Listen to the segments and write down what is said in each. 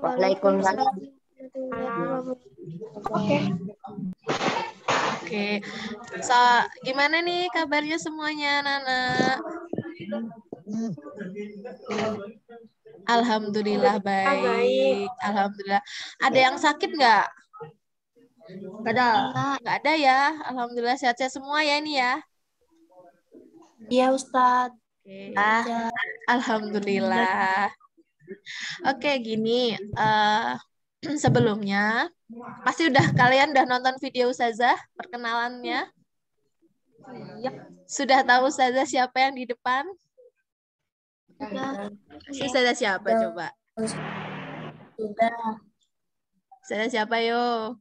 Waalaikumsalam. Oke. Oke. So, gimana nih kabarnya semuanya, Nana? Alhamdulillah baik. Alhamdulillah. Ada yang sakit nggak? Nggak ada. Nggak ada ya. Alhamdulillah sehat-sehat semua ya ini ya. Iya, Ustadz. Oke. Alhamdulillah. Oke, gini. Sebelumnya, pasti kalian udah nonton video Ustazah perkenalannya? Sudah tahu Ustazah siapa yang di depan? Ustazah siapa coba? Ustazah siapa yo?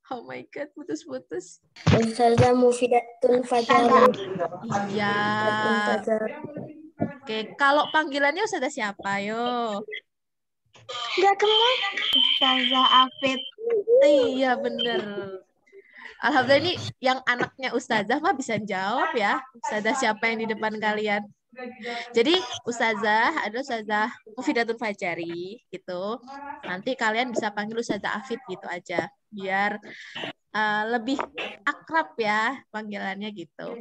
Oh my God, putus-putus. Ustazah Mufidatul Fajar. Iya. Oke, kalau panggilannya Ustazah siapa yo? Enggak kenal. Ustazah Afid. Iya, bener. Alhamdulillah ini yang anaknya Ustazah mah bisa jawab ya. Ustazah siapa yang di depan kalian? Jadi Ustazah ada Ustazah Mufidatul Fajari gitu. Nanti kalian bisa panggil Ustazah Afid gitu aja. Biar lebih akrab ya panggilannya gitu.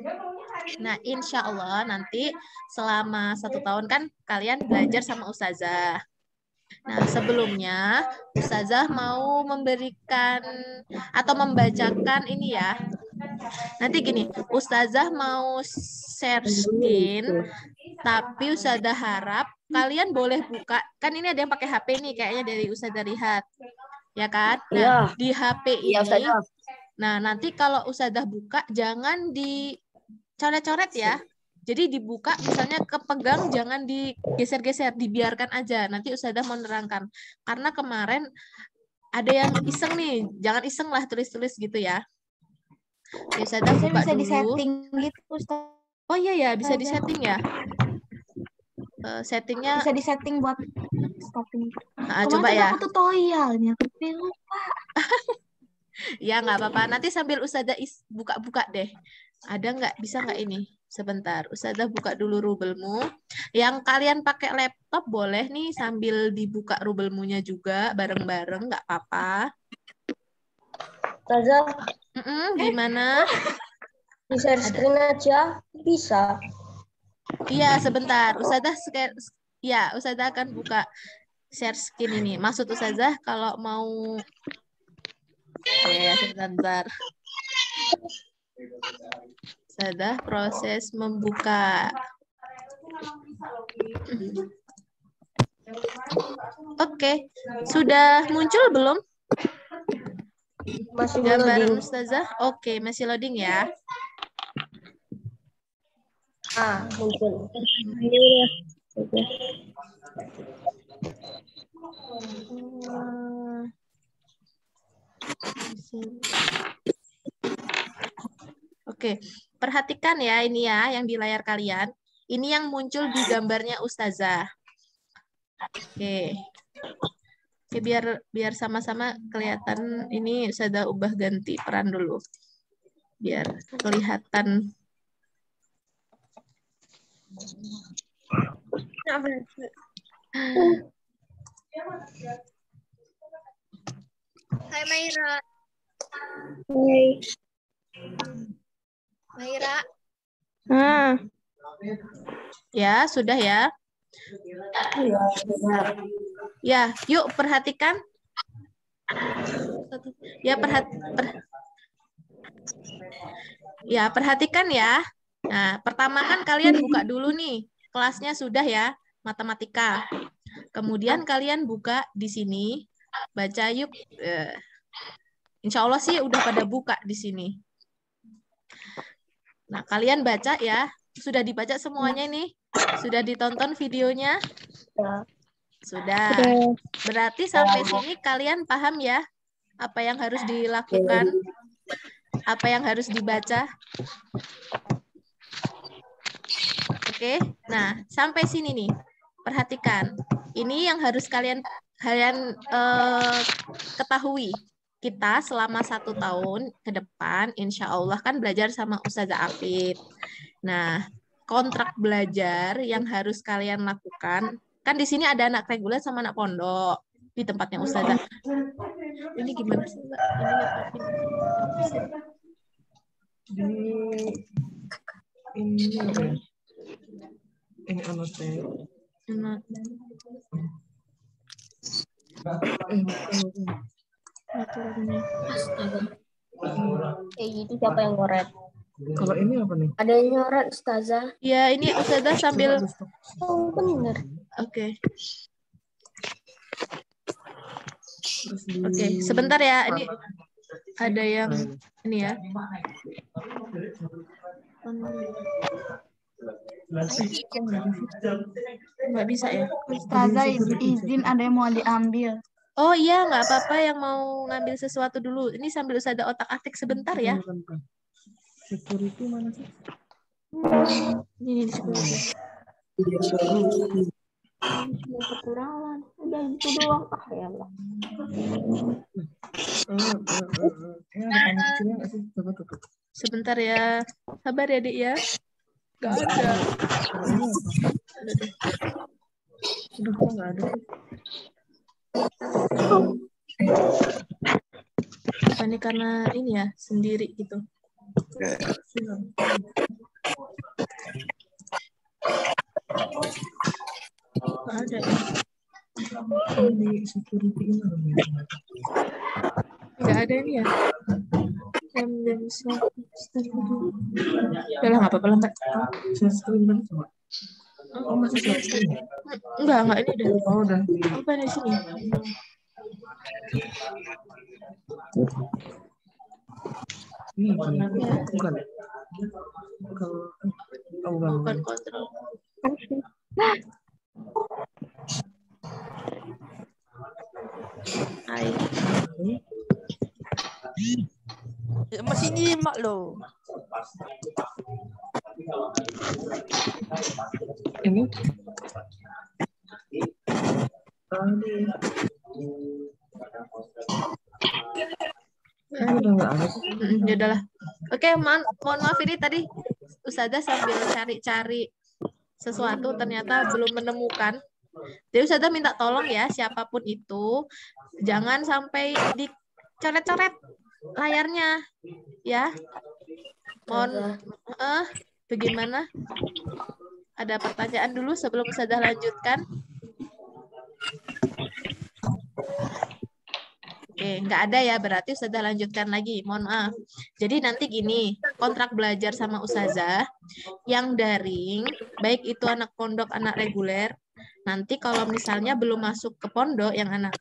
Nah, insya Allah nanti selama 1 tahun kan kalian belajar sama Ustazah. Nah, sebelumnya Ustazah mau memberikan atau membacakan ini ya. Nanti gini, Ustazah mau share screen, tapi Ustazah harap kalian boleh buka. Kan ini ada yang pakai HP nih, kayaknya dari Ustazah lihat. Ya kan? Nah, di HP ini, nah nanti kalau Ustazah buka, jangan dicoret-coret ya. Jadi dibuka, misalnya kepegang, jangan digeser-geser, dibiarkan aja. Nanti Ustazah mau menerangkan. Karena kemarin ada yang iseng nih, jangan iseng lah tulis-tulis gitu ya. Ustazah buka Bisa dulu. disetting gitu, Ustaz. Oh iya ya, bisa disetting ya. Settingnya Bisa disetting buat stopping. coba ya. Aku tutorialnya, tapi lupa. Ya nggak apa-apa. Nanti sambil Ustazah buka-buka deh. Ada nggak? Bisa nggak ini? Sebentar, Ustazah buka dulu rubelmu. Yang kalian pakai laptop boleh nih sambil dibuka rubelmunya juga bareng-bareng, nggak apa-apa. Ustazah, gimana? Di-share screen aja? Bisa. Iya, sebentar. Ustazah akan buka share screen ini. Maksud Ustazah kalau mau... sebentar. Ustazah proses membuka. Oke, sudah muncul belum? Masih Gambaran loading. Ustazah? Oke, masih loading ya. Muncul. Oke, perhatikan ya ini ya yang di layar kalian. Ini yang muncul di gambarnya Ustazah. Oke. Oke, biar sama-sama kelihatan. Ini Ustazah ubah ganti peran dulu. Biar kelihatan. Hai Maira. Hai. Maira. Ya, sudah ya. Ya, yuk perhatikan. Ya, perhatikan ya. Nah, pertama kan kalian buka dulu nih. Kelasnya sudah ya, matematika. Kemudian kalian buka di sini. Baca yuk. Insya Allah sih udah pada buka di sini. Nah, kalian baca ya. Sudah dibaca semuanya nih? Sudah ditonton videonya? Sudah. Berarti sampai sini kalian paham ya? Apa yang harus dilakukan? Apa yang harus dibaca? Oke. Nah, sampai sini nih. Perhatikan. Ini yang harus kalian ketahui. Kita selama 1 tahun ke depan, insya Allah kan belajar sama Ustazah Afid. Nah, kontrak belajar yang harus kalian lakukan Kan di sini ada anak reguler sama anak pondok di tempatnya Ustazah. Ini gimana sih Mbak? Ini apa sih? Ini anak saya. Anak. Aturannya. Itu siapa yang ngoret? Kalau ini apa nih? Ada yang ngoret, Ustazah. Ya, ini Ustazah sambil. Oh, bener. Oke. Oke, sebentar ya. Ini ada yang ini ya. Nggak bisa ya? Ustazah izin ada yang mau diambil. Oh iya, nggak apa-apa yang mau ngambil sesuatu dulu. Ini sambil Ustazah otak-atik sebentar ya. Security mana sih? Ini di security. Cuma kekurangan. Udah itu doang. Ya Allah. Ini ada panel kecilnya nggak sih? Coba tutup. Sebentar ya. Sabar ya, Dik ya. Nggak ada. Kalau ini apa? Udah kok nggak ada sih? Ini karena ini ya, sendiri gitu. Nggak ada ya. Ini security ini Nggak ada ini ya. Udah lah, nggak apa-apa lah, Mbak. share screen kan coba. Oh, masih share screen. Enggak, ini udah. Oh, udah. Apa di sini? Ini bukan. Bukan. Kalau oh, bukan. Bukan kontrol. Hai. Masih nyimak loh. Ini tadi udah nggak ada sih. Ya udahlah. Oke, mohon maaf ini tadi Ustazah sambil cari-cari sesuatu ternyata belum menemukan. Jadi Ustazah minta tolong ya siapapun itu jangan sampai dicoret-coret layarnya ya. Mohon bagaimana? Ada pertanyaan dulu sebelum Ustazah lanjutkan? Oke, nggak ada ya, berarti Ustazah lanjutkan lagi. Mohon maaf. Jadi nanti gini, kontrak belajar sama Ustazah yang daring, baik itu anak pondok, anak reguler, nanti kalau misalnya belum masuk ke pondok, yang anak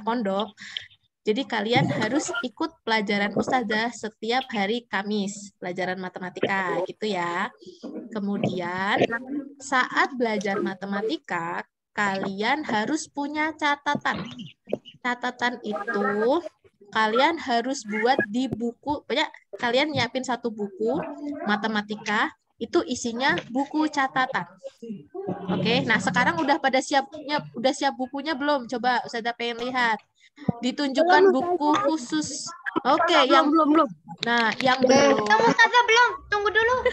pondok, jadi kalian harus ikut pelajaran Ustazah setiap hari Kamis, pelajaran matematika, gitu ya. Kemudian, saat belajar matematika, kalian harus punya catatan. Catatan itu kalian harus buat di buku, banyak kalian nyiapin satu buku matematika, itu isinya buku catatan. Oke, nah sekarang udah pada siapnya, udah siap bukunya belum? Coba Ustazah pengen lihat. Ditunjukkan buku khusus. Oke, yang belum. Nah, yang belum. Ustazah belum, tunggu dulu.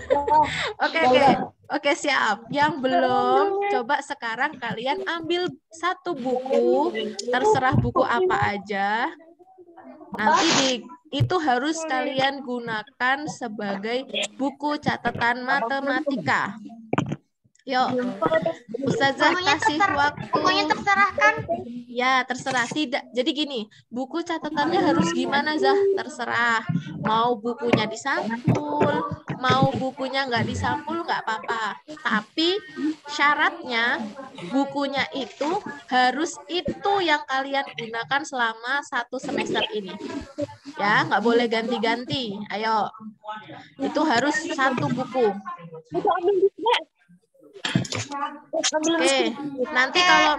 Oke, siap. Yang belum, coba sekarang kalian ambil satu buku, terserah buku apa aja. Nanti itu harus kalian gunakan sebagai buku catatan matematika. Yuk, Ustazah kasih waktu. Pokoknya terserah kan? Ya, terserah. Tidak. Jadi gini, buku catatannya harus gimana, Zah? Terserah. Mau bukunya disampul, mau bukunya nggak disampul, nggak apa-apa. Tapi syaratnya bukunya itu harus itu yang kalian gunakan selama 1 semester ini. Ya, nggak boleh ganti-ganti. Ayo. Itu harus satu buku. Oke, nanti kalau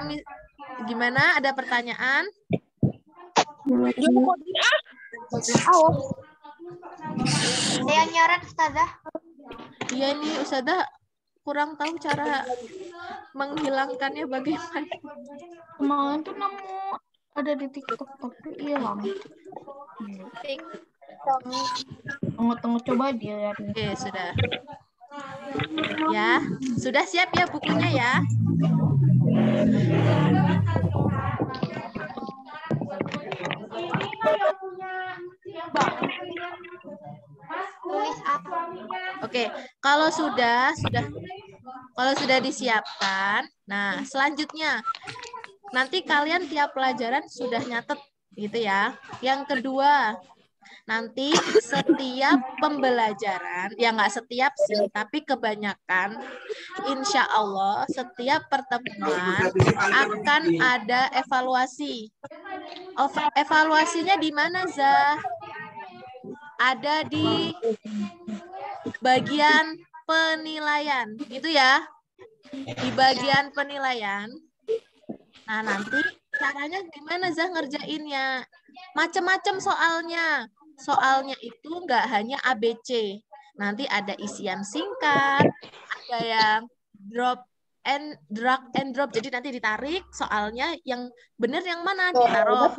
gimana, ada pertanyaan? Saya nyoret Ustazah. Iya nih, Ustazah kurang tahu cara menghilangkannya bagaimana. Kemarin tuh nemu ada di TikTok tapi hilang. Tunggu coba dia. Oke, sudah. Ya, sudah siap ya bukunya ya? Oke, kalau sudah disiapkan, nah selanjutnya nanti kalian tiap pelajaran sudah nyatet gitu ya. Yang kedua, nanti setiap pembelajaran, ya nggak setiap sih, tapi kebanyakan, insya Allah setiap pertemuan akan ada evaluasi. Evaluasinya di mana, Zah? Ada di bagian penilaian, gitu ya. Di bagian penilaian. Nah, nanti caranya gimana, Zah, ngerjainnya? Macam-macam soalnya. Soalnya itu nggak hanya ABC. Nanti ada isian singkat, ada yang drag and drop. Jadi nanti ditarik soalnya yang benar yang mana ditaruh.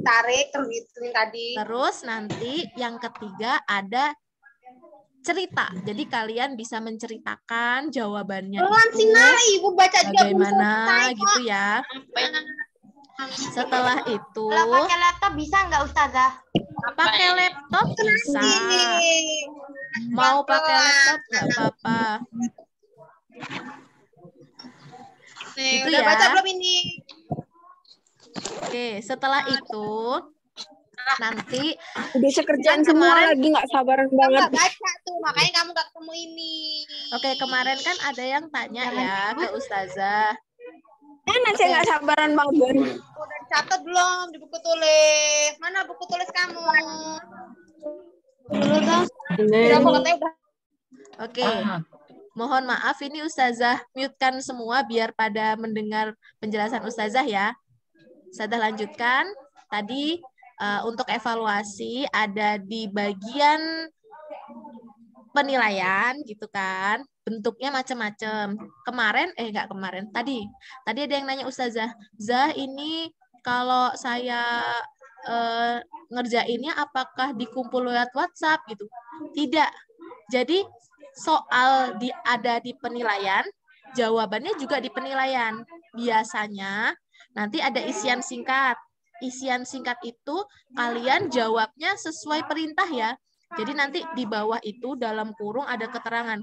Tarik terus gitu tadi. Terus nanti yang ketiga ada cerita. Jadi kalian bisa menceritakan jawabannya Ibu baca juga bagaimana gitu ya. Setelah itu Kalau pakai laptop bisa nggak Ustazah? pakai laptop bisa. Mau pakai laptop nggak apa-apa. Gitu udah ya. baca belum ini? Oke, setelah itu nanti Udah sekerjaan semua kemarin- lagi nggak sabaran Kamu banget. nggak baca tuh, makanya kamu nggak ketemu ini. Oke, kemarin kan ada yang tanya ya ke Ustazah. Saya nggak sabaran banget. Bun. Udah dicatat belum di buku tulis? Mana buku tulis kamu? Udah mau katanya udah. Oke. Mohon maaf ini Ustazah mute-kan semua biar pada mendengar penjelasan Ustazah ya. Ustazah lanjutkan. Tadi untuk evaluasi ada di bagian penilaian gitu kan. Bentuknya macam-macam. Tadi ada yang nanya Ustazah, Zah ini kalau saya ngerjainnya apakah dikumpul lewat WhatsApp gitu? Tidak. Jadi soal ada di penilaian, jawabannya juga di penilaian. Biasanya nanti ada isian singkat. Isian singkat itu kalian jawabnya sesuai perintah ya. Jadi nanti di bawah itu dalam kurung ada keterangan.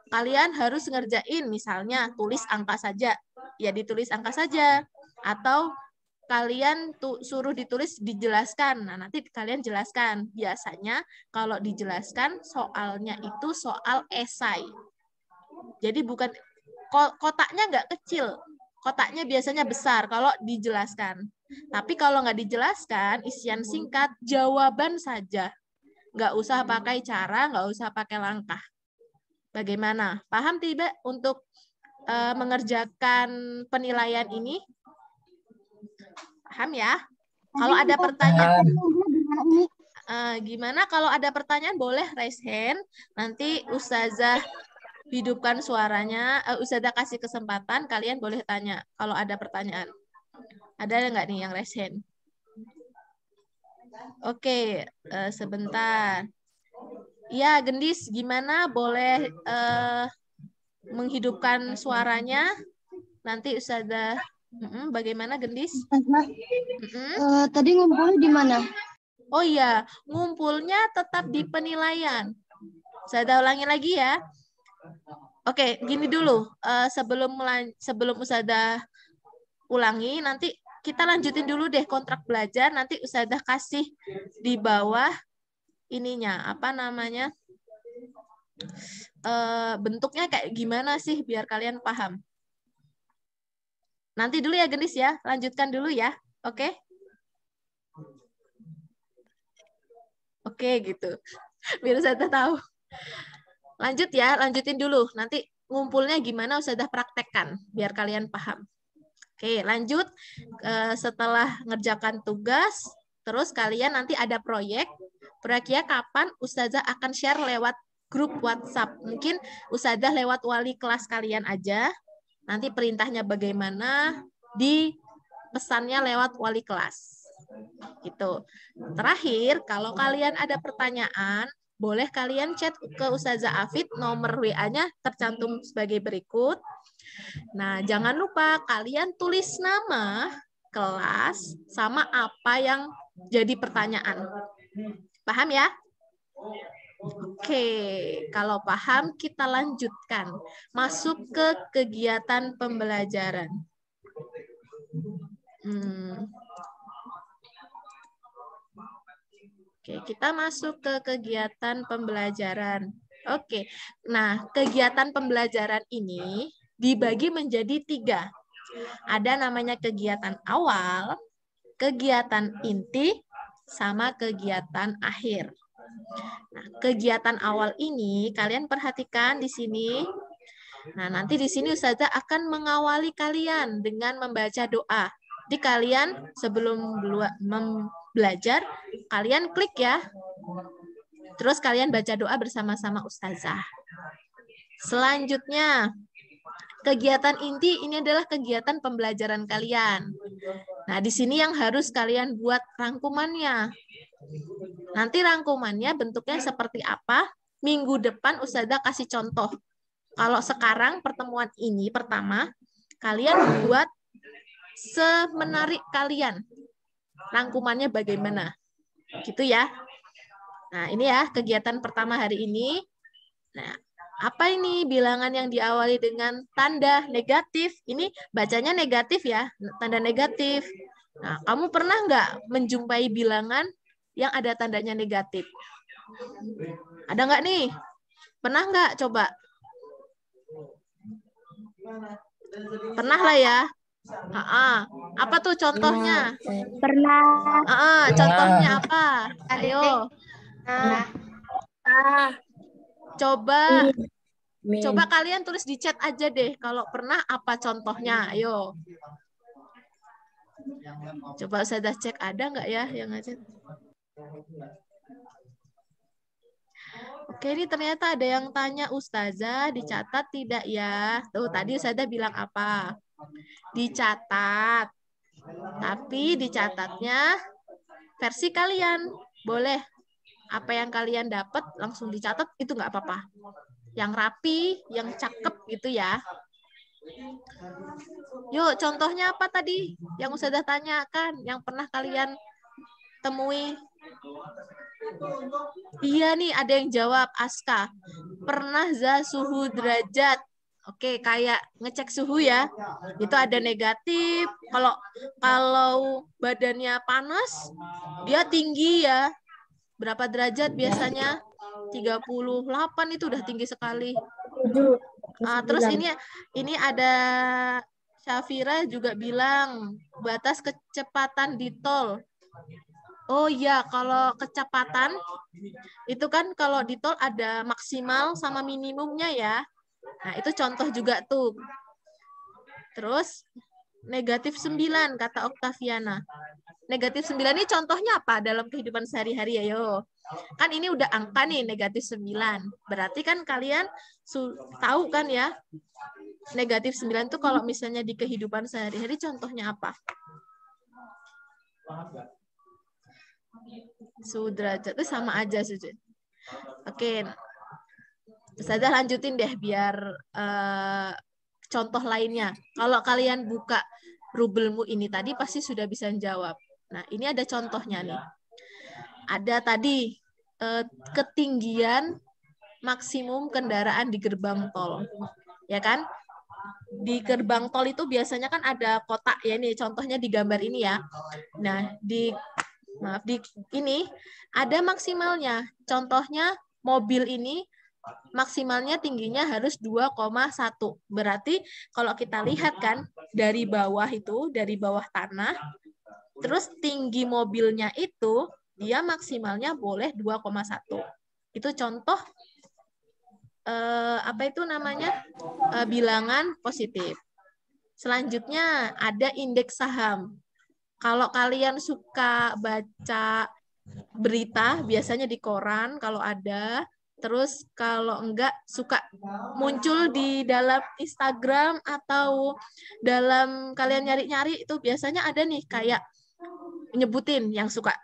Kalian harus ngerjain misalnya tulis angka saja. Ya ditulis angka saja. Atau kalian suruh ditulis dijelaskan. Nah, nanti kalian jelaskan. Biasanya kalau dijelaskan soalnya itu soal esai. Jadi bukan kotaknya nggak kecil. Kotaknya biasanya besar kalau dijelaskan. Tapi kalau nggak dijelaskan, isian singkat, jawaban saja. Nggak usah pakai cara, nggak usah pakai langkah. Bagaimana? Paham tidak untuk mengerjakan penilaian ini? Paham ya? Kalau ada pertanyaan, gimana? Kalau ada pertanyaan boleh raise hand. Nanti Ustazah hidupkan suaranya. Ustazah kasih kesempatan. Kalian boleh tanya kalau ada pertanyaan. Ada nggak nih yang raise hand? Oke, sebentar. Ya, Gendis, gimana? Boleh menghidupkan suaranya? Nanti Ustazah. Bagaimana Gendis? Tadi ngumpul di mana? Oh iya, ngumpulnya tetap di penilaian. Saya ulangi lagi ya. Oke, gini dulu. Sebelum Ustazah ulangi, nanti kita lanjutin dulu deh kontrak belajar. Nanti Ustazah kasih di bawah ininya, apa namanya? Bentuknya kayak gimana sih biar kalian paham. Nanti dulu ya Gendis ya, lanjutkan dulu ya. Oke? Oke gitu. Biar Ustazah tahu. Lanjut ya, lanjutin dulu. Nanti ngumpulnya gimana Ustazah praktekkan biar kalian paham. Oke, lanjut. Setelah ngerjakan tugas, terus kalian nanti ada proyek. Proyeknya kapan Ustazah akan share lewat grup WhatsApp. Mungkin Ustazah lewat wali kelas kalian aja. Nanti perintahnya bagaimana, di pesannya lewat wali kelas. Gitu. Terakhir, kalau kalian ada pertanyaan, boleh kalian chat ke Ustazah Afid, nomor WA-nya tercantum sebagai berikut. Nah, jangan lupa kalian tulis nama, kelas, sama apa yang jadi pertanyaan. Paham ya? Oke, kalau paham kita lanjutkan. Masuk ke kegiatan pembelajaran. Oke, kita masuk ke kegiatan pembelajaran. Oke, nah kegiatan pembelajaran ini dibagi menjadi 3. Ada namanya kegiatan awal, kegiatan inti, sama kegiatan akhir. Nah, kegiatan awal ini kalian perhatikan di sini. Nah, nanti di sini Ustazah akan mengawali kalian dengan membaca doa. Jadi kalian sebelum belajar, kalian klik ya. Terus kalian baca doa bersama-sama Ustazah. Selanjutnya, kegiatan inti ini adalah kegiatan pembelajaran kalian. Nah, di sini yang harus kalian buat rangkumannya. Nanti rangkumannya bentuknya seperti apa? Minggu depan Ustazah kasih contoh. Kalau sekarang pertemuan ini pertama, kalian buat semenarik kalian. Rangkumannya bagaimana? Gitu ya. Nah, ini ya kegiatan pertama hari ini. Nah, apa ini bilangan yang diawali dengan tanda negatif? Ini bacanya negatif ya, tanda negatif. Nah, kamu pernah nggak menjumpai bilangan yang ada tandanya negatif? Ada nggak nih? Pernah nggak? Coba. Pernah lah ya. Apa tuh contohnya? Pernah. Contohnya apa? Ayo. Coba kalian tulis di chat aja deh. Kalau pernah apa contohnya? Ayo. Coba Ustazah cek ada nggak ya yang ngechat? Oke, ini ternyata ada yang tanya Ustazah, dicatat tidak ya? Tuh, tadi Ustazah bilang apa? Dicatat. Tapi dicatatnya versi kalian. Boleh. Apa yang kalian dapat langsung dicatat, itu nggak apa-apa. Yang rapi, yang cakep gitu ya. Yuk, contohnya apa tadi? Yang Ustazah tanyakan, yang pernah kalian temui. Iya nih, ada yang jawab, Aska. Pernah za suhu derajat. Oke, kayak ngecek suhu ya. Itu ada negatif. Kalau badannya panas, dia tinggi ya. Berapa derajat biasanya? 38 itu udah tinggi sekali. Terus ini ada Syafira juga bilang batas kecepatan di tol. Oh iya, kalau kecepatan itu kan kalau di tol ada maksimal sama minimumnya ya. Nah, itu contoh juga tuh. Terus negatif 9 kata Oktaviana. Negatif 9 ini contohnya apa dalam kehidupan sehari-hari? Ayo. Kan ini udah angka nih, negatif 9. Berarti kan kalian tahu kan ya, negatif 9 itu kalau misalnya di kehidupan sehari-hari contohnya apa? Suhu derajat itu sama aja. Oke. Ustazah lanjutin deh biar contoh lainnya. Kalau kalian buka rubelmu ini tadi pasti sudah bisa jawab. Nah, ini ada contohnya nih. Ada tadi ketinggian maksimum kendaraan di gerbang tol. Ya kan? Di gerbang tol itu biasanya kan ada kotak ya, nih contohnya di gambar ini ya. Nah, di ini ada maksimalnya. Contohnya mobil ini maksimalnya tingginya harus 2,1. Berarti kalau kita lihat kan dari bawah itu, dari bawah tanah, terus tinggi mobilnya itu dia maksimalnya boleh 2,1. Itu contoh apa itu namanya? Bilangan positif. Selanjutnya ada indeks saham. Kalau kalian suka baca berita, biasanya di koran kalau ada, terus kalau enggak suka muncul di dalam Instagram atau dalam kalian nyari-nyari, itu biasanya ada nih kayak nyebutin yang suka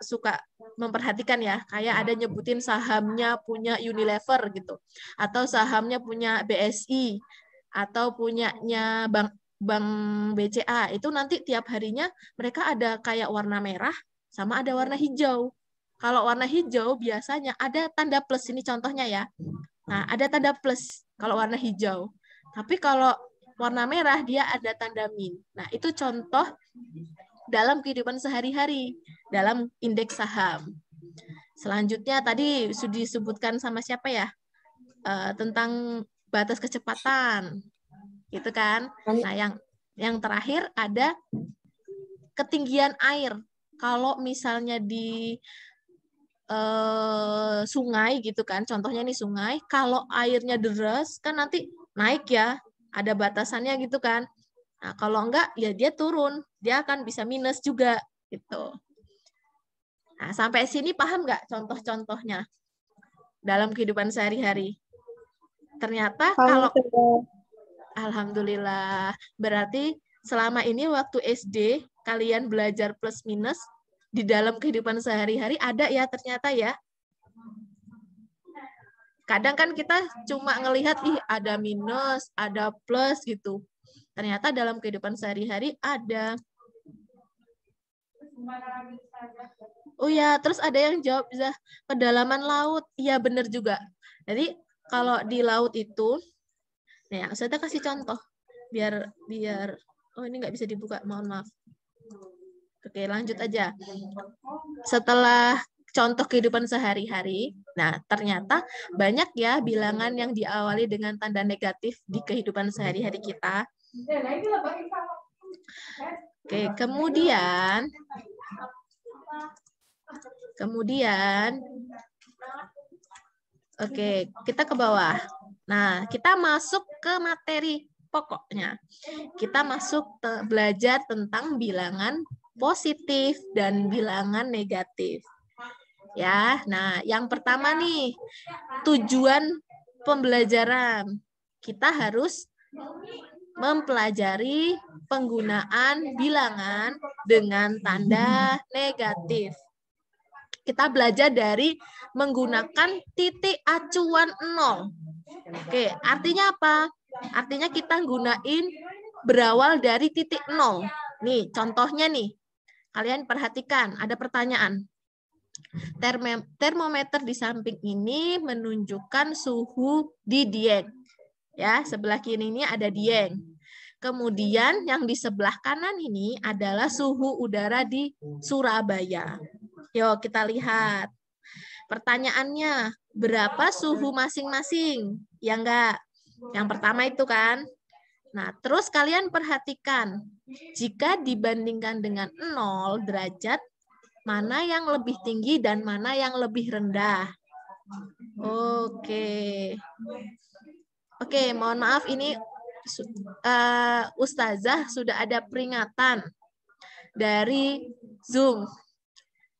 memperhatikan ya, kayak ada nyebutin sahamnya punya Unilever gitu, atau sahamnya punya BSI, atau punyanya Bank BCA, itu nanti tiap harinya mereka ada kayak warna merah sama ada warna hijau. Kalau warna hijau biasanya ada tanda plus, ini contohnya ya. Nah, ada tanda plus kalau warna hijau. Tapi kalau warna merah dia ada tanda min. Nah, itu contoh dalam kehidupan sehari-hari, dalam indeks saham. Selanjutnya tadi sudah disebutkan sama siapa ya? Tentang batas kecepatan. Gitu kan? Nah, yang terakhir ada ketinggian air. Kalau misalnya di sungai gitu kan, contohnya nih sungai, kalau airnya deras kan nanti naik ya, ada batasannya gitu kan. Nah, kalau enggak ya dia turun, dia akan bisa minus juga gitu. Nah, sampai sini paham nggak contoh-contohnya dalam kehidupan sehari-hari? Ternyata kalau alhamdulillah, berarti selama ini waktu SD kalian belajar plus minus di dalam kehidupan sehari-hari ada ya ternyata ya. Kadang kan kita cuma ngelihat ada minus, ada plus gitu. Ternyata dalam kehidupan sehari-hari ada. Oh ya, terus ada yang jawab bisa kedalaman laut. Iya benar juga. Jadi kalau di laut itu, nih saya kasih contoh biar oh ini nggak bisa dibuka, mohon maaf. Oke, lanjut aja. Setelah contoh kehidupan sehari-hari, nah ternyata banyak ya bilangan yang diawali dengan tanda negatif di kehidupan sehari-hari kita. Oke, kemudian oke, kita ke bawah. Nah, kita masuk ke materi pokoknya. Kita masuk belajar tentang bilangan positif dan bilangan negatif. Ya, nah yang pertama nih, tujuan pembelajaran. Kita harus mempelajari penggunaan bilangan dengan tanda negatif. Kita belajar dari menggunakan titik acuan 0. Oke, artinya apa? Artinya kita gunain berawal dari titik 0. Nih, contohnya nih. Kalian perhatikan, ada pertanyaan. Termometer di samping ini menunjukkan suhu di Dieng. Ya, sebelah kiri ini ada Dieng. Kemudian yang di sebelah kanan ini adalah suhu udara di Surabaya. Yuk kita lihat. Pertanyaannya, berapa suhu masing-masing? Ya enggak? Yang pertama itu kan. Nah, terus kalian perhatikan. Jika dibandingkan dengan 0 derajat, mana yang lebih tinggi dan mana yang lebih rendah? Oke. Oke, mohon maaf ini Ustazah sudah ada peringatan dari Zoom.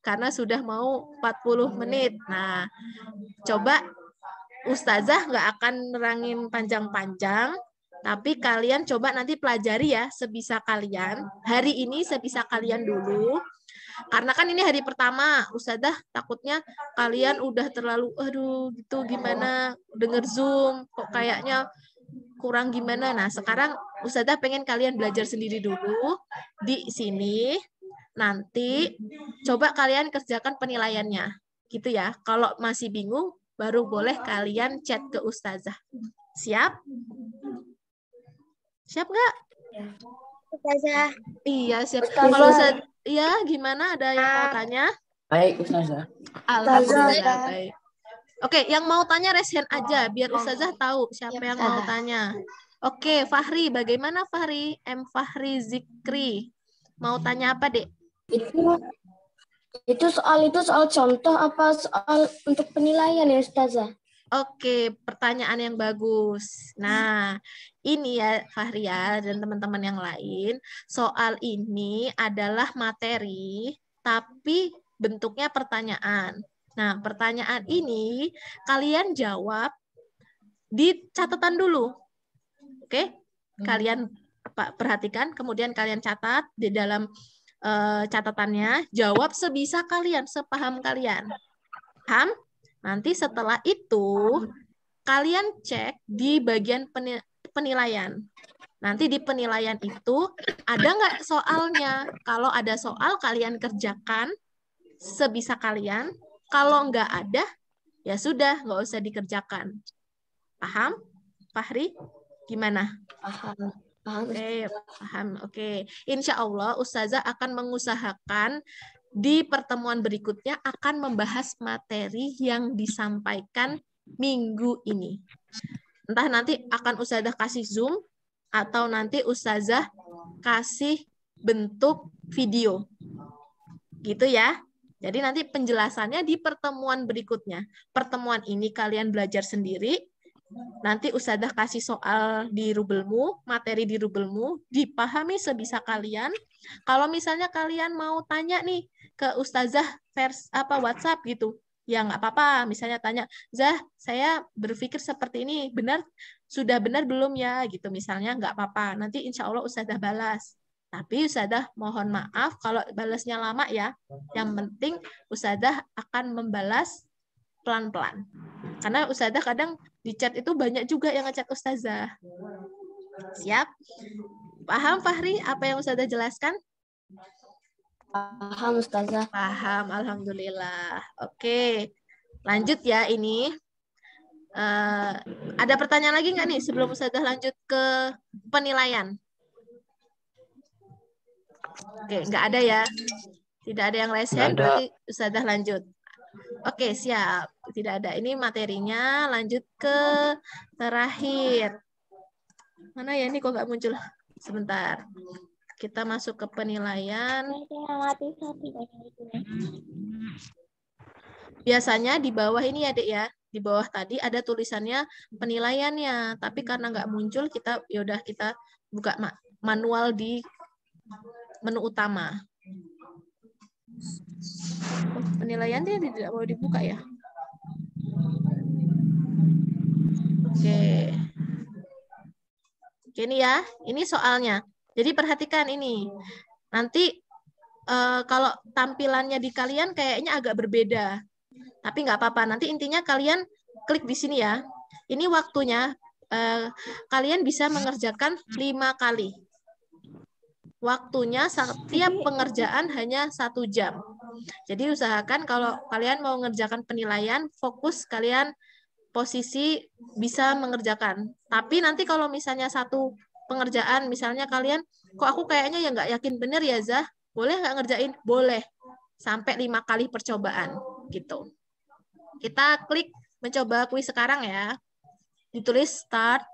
Karena sudah mau 40 menit. Nah, coba Ustazah nggak akan nerangin panjang-panjang, tapi kalian coba nanti pelajari ya sebisa kalian. Hari ini sebisa kalian dulu. Karena kan ini hari pertama, Ustazah takutnya kalian udah terlalu, aduh gitu gimana denger Zoom, kok kayaknya kurang gimana. Nah, sekarang Ustazah pengen kalian belajar sendiri dulu di sini. Nanti coba kalian kerjakan penilaiannya. Gitu ya. Kalau masih bingung, baru boleh kalian chat ke Ustazah. Siap? Siap nggak? Ustazah. Iya, siap. Kalau ya, gimana? Ada yang mau tanya? Baik, Ustazah. Alhamdulillah, baik. Oke, yang mau tanya raise hand aja, biar Ustazah tahu siapa yang mau tanya. Oke, Fahri. Bagaimana Fahri? M. Fahri Zikri. Mau tanya apa, Dek? Itu soal contoh apa soal untuk penilaian ya Ustazah? Oke, pertanyaan yang bagus. Nah, ini ya Fahri ya dan teman-teman yang lain, soal ini adalah materi tapi bentuknya pertanyaan. Nah, pertanyaan ini kalian jawab di catatan dulu. Oke? Kalian perhatikan, kemudian kalian catat di dalam catatannya, jawab sebisa kalian, sepaham kalian. Paham? Nanti setelah itu, kalian cek di bagian penilaian. Nanti di penilaian itu ada nggak soalnya? Kalau ada soal, kalian kerjakan sebisa kalian. Kalau nggak ada, ya sudah, nggak usah dikerjakan. Paham? Fahri? Gimana? Paham. Paham. Oke, paham. Oke. Insya Allah Ustazah akan mengusahakan di pertemuan berikutnya akan membahas materi yang disampaikan minggu ini. Entah nanti akan Ustazah kasih Zoom atau nanti Ustazah kasih bentuk video. Gitu ya. Jadi nanti penjelasannya di pertemuan berikutnya. Pertemuan ini kalian belajar sendiri. Nanti Ustazah kasih soal di Rubelmu, materi di Rubelmu, dipahami sebisa kalian. Kalau misalnya kalian mau tanya nih ke Ustazah WhatsApp gitu, ya nggak apa-apa. Misalnya tanya, Zah, saya berpikir seperti ini, sudah benar belum ya? Gitu misalnya, nggak apa-apa. Nanti insya Allah Ustazah balas. Tapi Ustazah mohon maaf kalau balasnya lama ya. Yang penting Ustazah akan membalas pelan-pelan. Karena Ustazah kadang di chat itu banyak juga yang ngechat Ustazah. Siap? Paham Fahri apa yang Ustazah jelaskan? Paham Ustazah. Paham, alhamdulillah. Oke, lanjut ya ini. Ada pertanyaan lagi nggak nih sebelum Ustazah lanjut ke penilaian? Oke, nggak ada ya. Tidak ada yang raise hand, berarti Ustazah lanjut. Oke, siap. Tidak ada. Ini materinya. Lanjut ke terakhir. Mana ya? Ini kok nggak muncul? Sebentar. Kita masuk ke penilaian. Biasanya di bawah ini ya, Dek ya. Di bawah tadi ada tulisannya penilaiannya. Tapi karena nggak muncul, kita yaudah kita buka manual di menu utama. Penilaian dia tidak mau dibuka ya. Oke. Oke, ini ya. Ini soalnya. Jadi perhatikan ini. Nanti kalau tampilannya di kalian kayaknya agak berbeda. Tapi nggak apa-apa. Nanti intinya kalian klik di sini ya. Ini waktunya. Kalian bisa mengerjakan 5 kali. Waktunya setiap pengerjaan hanya 1 jam. Jadi usahakan kalau kalian mau mengerjakan penilaian, fokus kalian posisi bisa mengerjakan. Tapi nanti kalau misalnya satu pengerjaan, misalnya kalian, kok aku kayaknya ya nggak yakin bener ya Zah, boleh nggak ngerjain? Boleh. Sampai 5 kali percobaan. Gitu. Kita klik mencoba kuis sekarang ya. Ditulis start.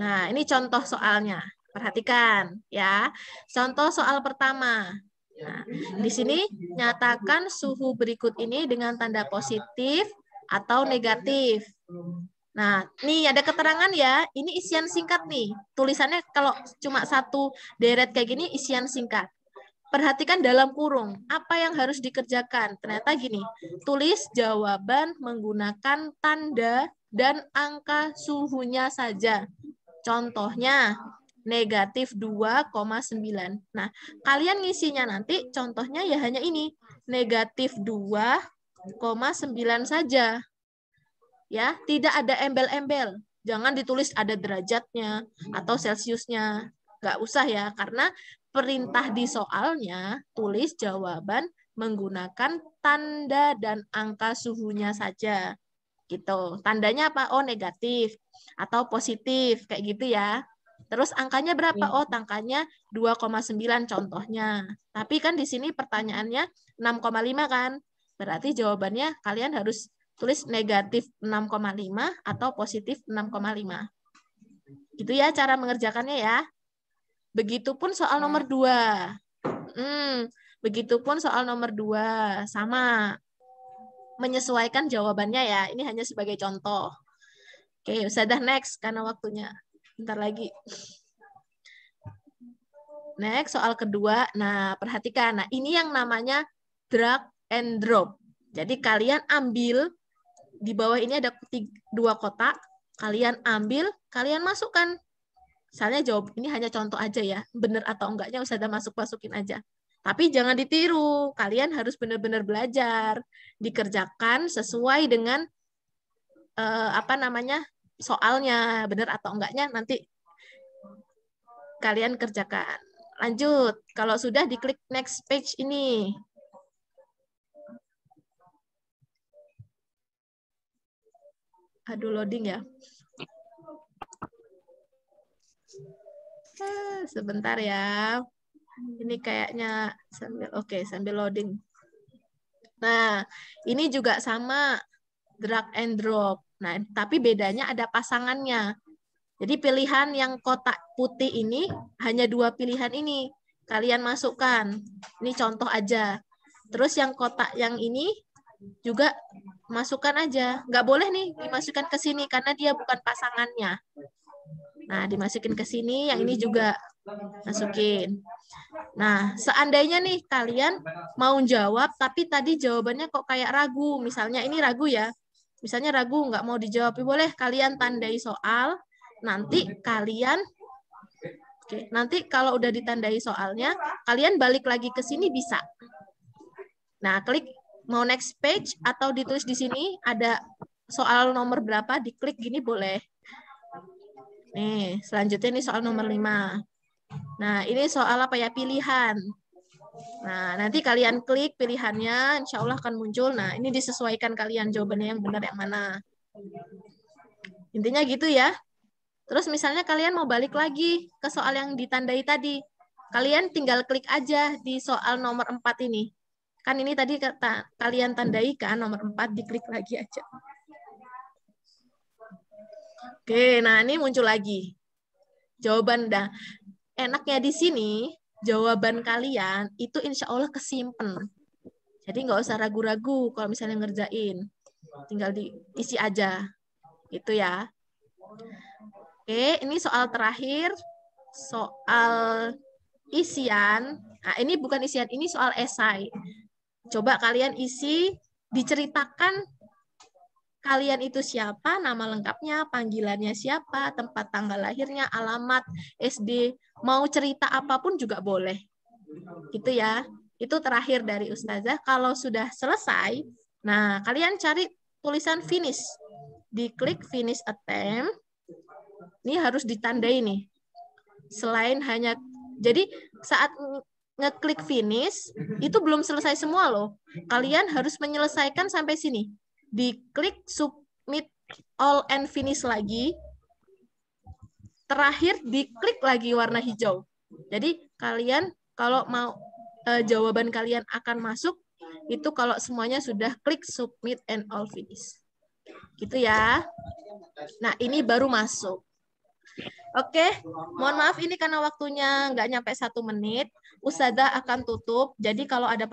Nah, ini contoh soalnya. Perhatikan ya. Contoh soal pertama. Nah, di sini nyatakan suhu berikut ini dengan tanda positif atau negatif. Nah, nih ada keterangan ya. Ini isian singkat nih. Tulisannya kalau cuma 1 deret kayak gini isian singkat. Perhatikan dalam kurung. Apa yang harus dikerjakan? Ternyata gini. Tulis jawaban menggunakan tanda dan angka suhunya saja. Contohnya negatif 2,9. Nah, kalian ngisinya nanti contohnya ya hanya ini. Negatif 2,9 saja. Ya, tidak ada embel-embel. Jangan ditulis ada derajatnya atau celciusnya. Nggak usah ya, karena perintah di soalnya tulis jawaban menggunakan tanda dan angka suhunya saja. Gitu. Tandanya apa? Oh, negatif atau positif kayak gitu ya. Terus angkanya berapa? Oh, angkanya 2,9 contohnya. Tapi kan di sini pertanyaannya 6,5 kan? Berarti jawabannya kalian harus tulis negatif 6,5 atau positif 6,5. Gitu ya cara mengerjakannya ya. Begitupun soal nomor 2. Begitupun soal nomor 2. Sama. Menyesuaikan jawabannya ya. Ini hanya sebagai contoh. Oke, Ustazah next karena waktunya. Bentar lagi. Next, soal kedua. Nah, perhatikan. Nah, ini yang namanya drag and drop. Jadi kalian ambil, di bawah ini ada 2 kotak. Kalian ambil, kalian masukkan. Misalnya jawab, ini hanya contoh aja ya. Benar atau enggaknya Ustazah masukin aja. Tapi jangan ditiru. Kalian harus benar-benar belajar. Dikerjakan sesuai dengan apa namanya soalnya benar atau enggaknya nanti kalian kerjakan. Lanjut, kalau sudah diklik next page ini. Aduh, loading ya. Sebentar ya. Ini kayaknya sambil loading. Nah, ini juga sama drag and drop. Nah, tapi bedanya ada pasangannya. Jadi pilihan yang kotak putih ini hanya 2 pilihan ini. Kalian masukkan. Ini contoh aja. Terus yang kotak yang ini juga masukkan aja. Nggak boleh nih dimasukkan ke sini karena dia bukan pasangannya. Nah, dimasukin ke sini, yang ini juga masukin. Nah, seandainya nih kalian mau jawab, tapi tadi jawabannya kok kayak ragu. Misalnya ini ragu ya. Misalnya ragu, nggak mau dijawab. Boleh kalian tandai soal. Nanti kalian, nanti kalau udah ditandai soalnya, kalian balik lagi ke sini bisa. Nah, klik mau next page atau ditulis di sini ada soal nomor berapa, diklik gini boleh. Nih, selanjutnya ini soal nomor 5. Nah, ini soal apa ya? Pilihan. Nah, nanti kalian klik pilihannya, insya Allah akan muncul. Nah, ini disesuaikan kalian jawabannya yang benar yang mana. Intinya gitu ya. Terus misalnya kalian mau balik lagi ke soal yang ditandai tadi. Kalian tinggal klik aja di soal nomor 4 ini. Kan ini tadi kalian tandai kan nomor 4, diklik lagi aja. Oke, nah ini muncul lagi. Jawaban dah. Enaknya di sini, jawaban kalian itu insya Allah kesimpen. Jadi nggak usah ragu-ragu kalau misalnya ngerjain. Tinggal diisi aja. Itu ya. Oke, ini soal terakhir. Soal isian. Nah, ini bukan isian, ini soal esai. Coba kalian isi, diceritakan kalian itu siapa, nama lengkapnya, panggilannya siapa, tempat tanggal lahirnya, alamat, SD, mau cerita apapun juga boleh. Gitu ya. Itu terakhir dari Ustazah. Kalau sudah selesai, nah kalian cari tulisan finish. Diklik finish attempt. Ini harus ditandai nih. Selain hanya, jadi saat ngeklik finish, itu belum selesai semua loh. Kalian harus menyelesaikan sampai sini. Diklik submit all and finish lagi. Terakhir diklik lagi warna hijau. Jadi kalian kalau mau jawaban kalian akan masuk, itu kalau semuanya sudah klik submit and all finish. Gitu ya. Nah, ini baru masuk. Oke, mohon maaf ini karena waktunya nggak nyampe 1 menit. Ustazah akan tutup. Jadi kalau ada